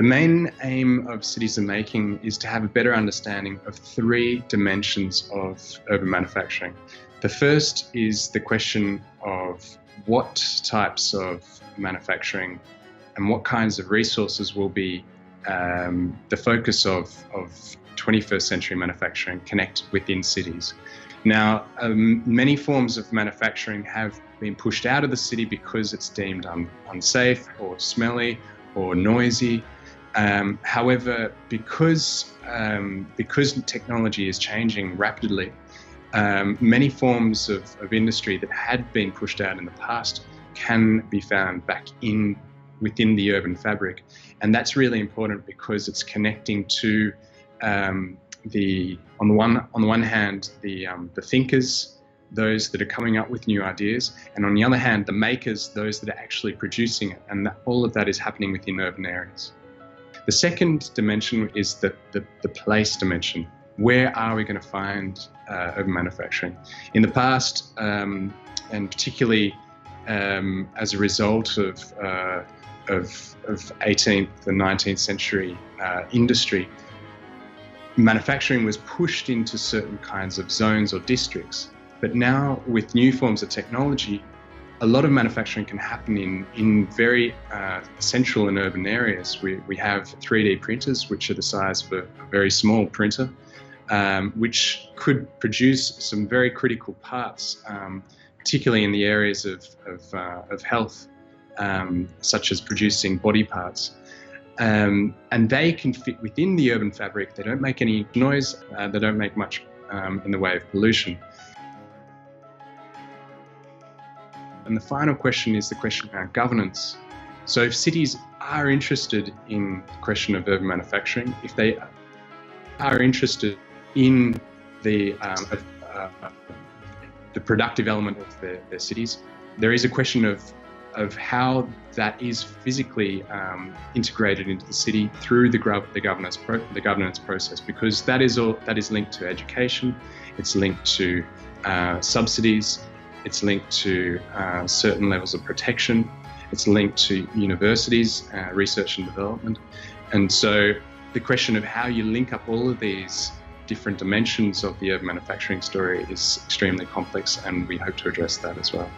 The main aim of Cities of Making is to have a better understanding of three dimensions of urban manufacturing. The first is the question of what types of manufacturing and what kinds of resources will be the focus of 21st century manufacturing connected within cities. Now, many forms of manufacturing have been pushed out of the city because it's deemed unsafe or smelly or noisy. However, because technology is changing rapidly, many forms of industry that had been pushed out in the past can be found back within the urban fabric, and that's really important because it's connecting to on the one hand the thinkers, those that are coming up with new ideas, and on the other hand the makers, those that are actually producing it, and all of that is happening within urban areas. The second dimension is the place dimension. Where are we going to find urban manufacturing? In the past, and particularly as a result of 18th and 19th century industry, manufacturing was pushed into certain kinds of zones or districts. But now, with new forms of technology, a lot of manufacturing can happen in very central and urban areas. We have 3D printers, which are the size of a very small printer, which could produce some very critical parts, particularly in the areas of health, such as producing body parts. And they can fit within the urban fabric. They don't make any noise, they don't make much in the way of pollution. And the final question is the question around governance. So if cities are interested in the question of urban manufacturing, if they are interested in the productive element of their cities, there is a question of how that is physically integrated into the city through the governance process, because that is linked to education, it's linked to subsidies, it's linked to certain levels of protection, it's linked to universities, research and development. And so the question of how you link up all of these different dimensions of the urban manufacturing story is extremely complex, and we hope to address that as well.